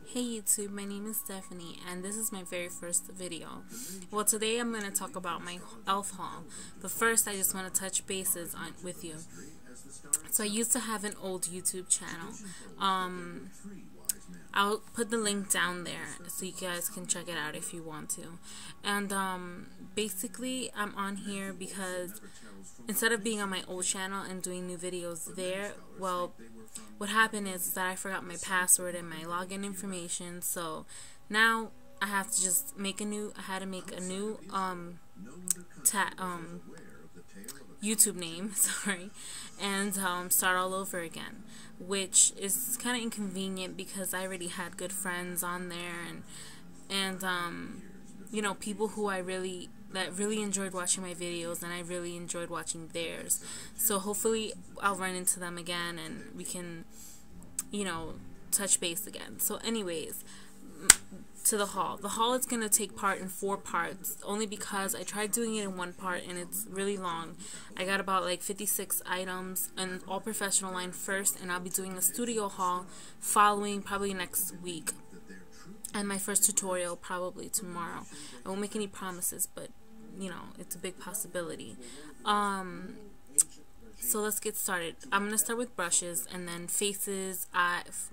Hey YouTube, my name is Stephanie and this is my very first video. Well, today I'm going to talk about my E.l.F. haul, but first I just want to touch bases with you. So I used to have an old YouTube channel. I'll put the link down there so you guys can check it out if you want to. And basically I'm on here because instead of being on my old channel and doing new videos there, well, what happened is that I forgot my password and my login information, so now I have to just make a new, YouTube name, sorry, and start all over again, which is kind of inconvenient because I already had good friends on there, and you know, people who that really enjoyed watching my videos, and I really enjoyed watching theirs. So hopefully I'll run into them again and we can, you know, touch base again. So anyways, to the haul. The haul is going to take part in 4 parts, only because I tried doing it in one part and it's really long. I got about like 56 items, and all professional line first, and I'll be doing a studio haul following probably next week. And my first tutorial probably tomorrow. I won't make any promises, but you know, it's a big possibility. So let's get started. I'm gonna start with brushes, and then face, eyes,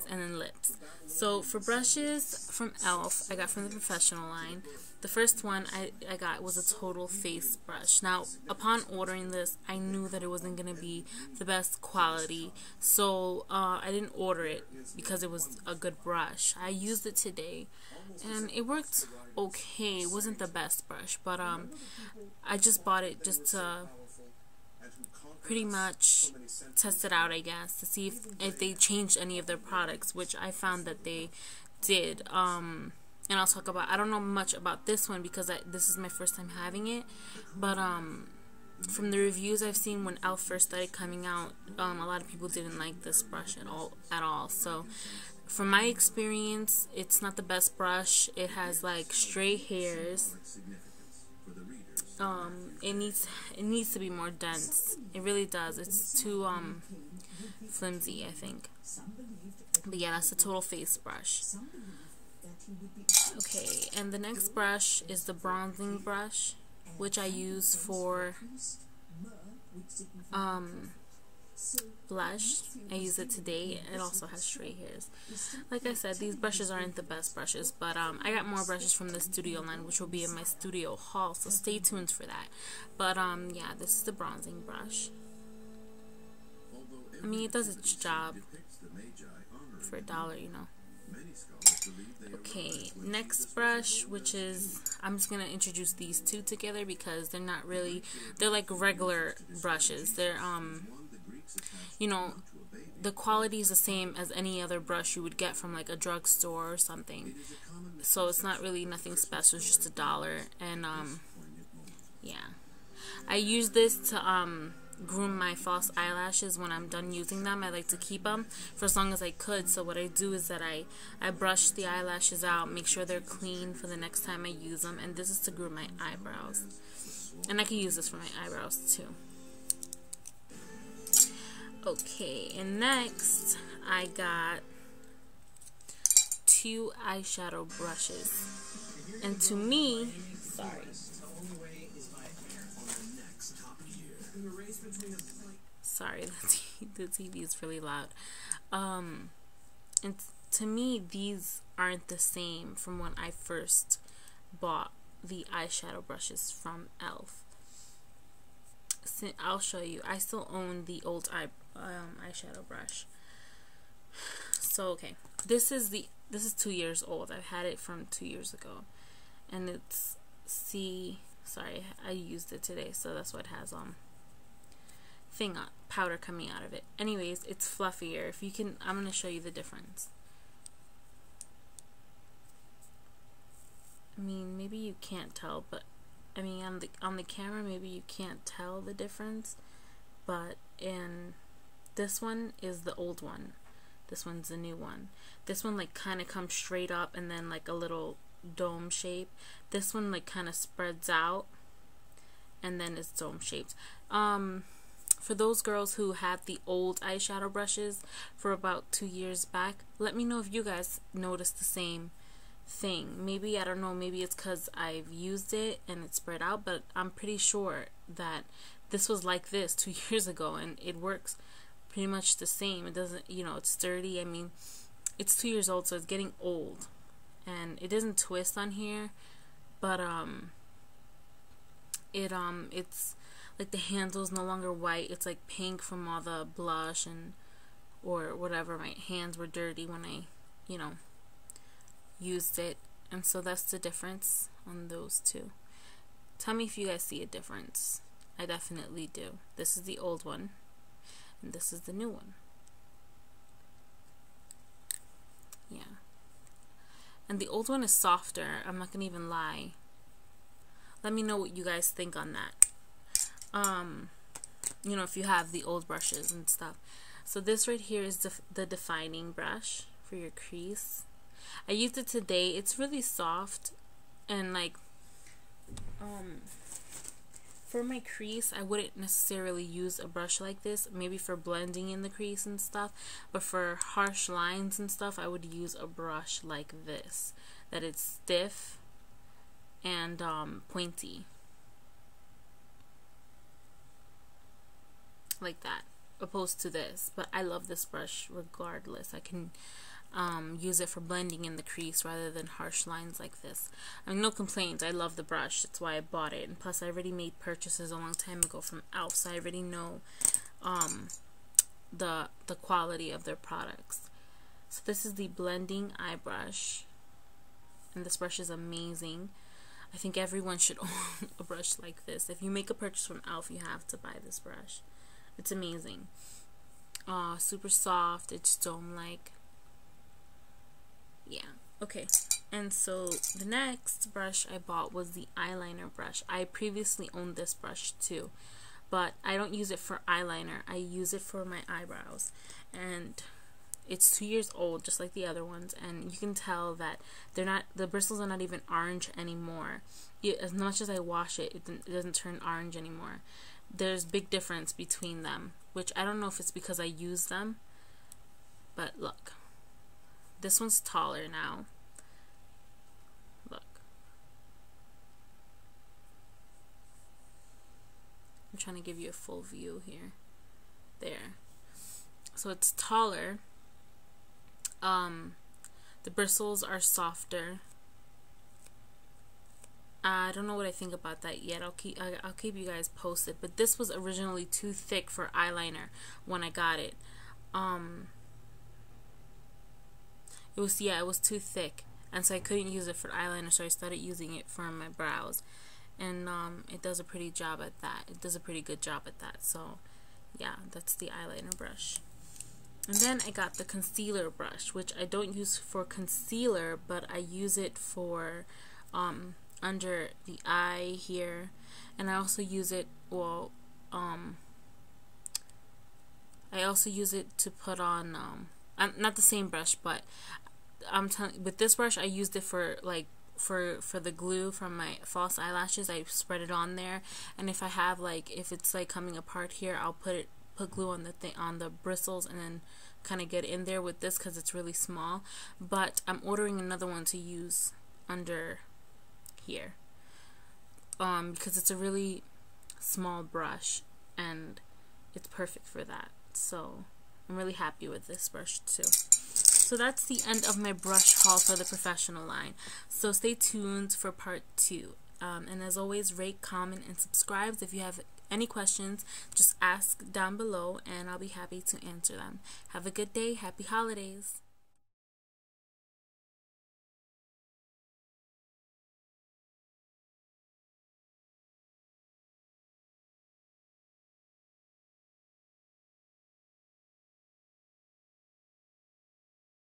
and then lips. So for brushes from E.l.F, I got from the professional line. The first one I got was a total face brush. Now, upon ordering this, I knew that it wasn't going to be the best quality, so I didn't order it because it was a good brush. I used it today, and it worked okay. It wasn't the best brush, but I just bought it just to pretty much test it out, I guess, to see if they changed any of their products, which I found that they did. And I'll talk about, I don't know much about this one because this is my first time having it, but from the reviews I've seen when E.l.F. first started coming out, a lot of people didn't like this brush at all. So from my experience, it's not the best brush. It has like stray hairs. It needs to be more dense. It really does. It's too flimsy, I think. But yeah, that's a total face brush. Okay, and the next brush is the bronzing brush, which I use for blush. I use it today. It also has stray hairs. Like I said, these brushes aren't the best brushes, but I got more brushes from the studio line, which will be in my studio haul, so stay tuned for that. But yeah, this is the bronzing brush. I mean, it does its job for $1, you know. Okay, next brush, which is, I'm just going to introduce these two together because they're not really, they're like regular brushes. They're, you know, the quality is the same as any other brush you would get from like a drugstore or something. So it's not really nothing special, it's just $1. And, yeah. I use this to, groom my false eyelashes. When I'm done using them, I like to keep them for as long as I could. So what I do is that I brush the eyelashes out, make sure they're clean for the next time I use them, and this is to groom my eyebrows. And I can use this for my eyebrows too. Okay, and next I got 2 eyeshadow brushes, and to me, sorry, the TV is really loud. And to me, these aren't the same from when I first bought the eyeshadow brushes from E.l.F. I'll show you. I still own the old eyeshadow brush. So okay, this is 2 years old. I've had it from 2 years ago, and it's sorry, I used it today, so that's what it has powder coming out of it. Anyways, it's fluffier. If you can, I'm gonna show you the difference. I mean, maybe you can't tell, but I mean, on the camera, maybe you can't tell the difference, but in this one is the old one. This one's the new one. This one like kind of comes straight up and then like a little dome shape. This one like kind of spreads out and then it's dome shaped. for those girls who have the old eyeshadow brushes for about 2 years back, let me know if you guys noticed the same thing. Maybe, I don't know, maybe it's because I've used it and it spread out, but I'm pretty sure that this was like this 2 years ago, and it works pretty much the same. It doesn't, you know, it's sturdy. I mean, it's 2 years old, so it's getting old, and it doesn't twist on here, but it's like the handle's no longer white. It's like pink from all the blush and or whatever. My hands were dirty when I, you know, used it, and so that's the difference on those two. Tell me if you guys see a difference. I definitely do. This is the old one, and this is the new one. Yeah. And the old one is softer. I'm not gonna even lie. Let me know what you guys think on that. You know, if you have the old brushes and stuff. So this right here is the defining brush for your crease. I used it today. It's really soft, and like for my crease, I wouldn't necessarily use a brush like this, maybe for blending in the crease and stuff, but for harsh lines and stuff, I would use a brush like this, that it's stiff and pointy, like that, opposed to this. But I love this brush regardless. I can use it for blending in the crease rather than harsh lines like this. I mean, no complaints. I love the brush. That's why I bought it. And plus, I already made purchases a long time ago from E.l.F, so I already know the quality of their products. So this is the blending eye brush, and this brush is amazing. I think everyone should own a brush like this. If you make a purchase from E.l.F, you have to buy this brush. It's amazing. Super soft. It's dome-like. Yeah. Okay. And so the next brush I bought was the eyeliner brush. I previously owned this brush too, but I don't use it for eyeliner. I use it for my eyebrows, and it's 2 years old, just like the other ones, and you can tell that the bristles are not even orange anymore. As much as I wash it, it doesn't turn orange anymore. There's big difference between them, which I don't know if it's because I use them, but look. This one's taller now. Look. I'm trying to give you a full view here. There. So it's taller. The bristles are softer. I don't know what I think about that yet. I'll keep you guys posted. But this was originally too thick for eyeliner when I got it. It was too thick, and so I couldn't use it for eyeliner, so I started using it for my brows, and it does a pretty job at that. It does a pretty good job at that. So yeah, that's the eyeliner brush. And then I got the concealer brush, which I don't use for concealer, but I use it for under the eye here, and I also use it, well, I also use it to put on not the same brush, but I'm telling, with this brush I used it for like for the glue from my false eyelashes. I spread it on there, and if I have if it's like coming apart here, I'll put glue on the bristles, and then kind of get in there with this because it's really small. But I'm ordering another one to use under here because it's a really small brush and it's perfect for that. So I'm really happy with this brush too. So that's the end of my brush haul for the professional line. So stay tuned for part 2. And as always, rate, comment, and subscribe. If you have any questions, just ask down below and I'll be happy to answer them. Have a good day. Happy holidays.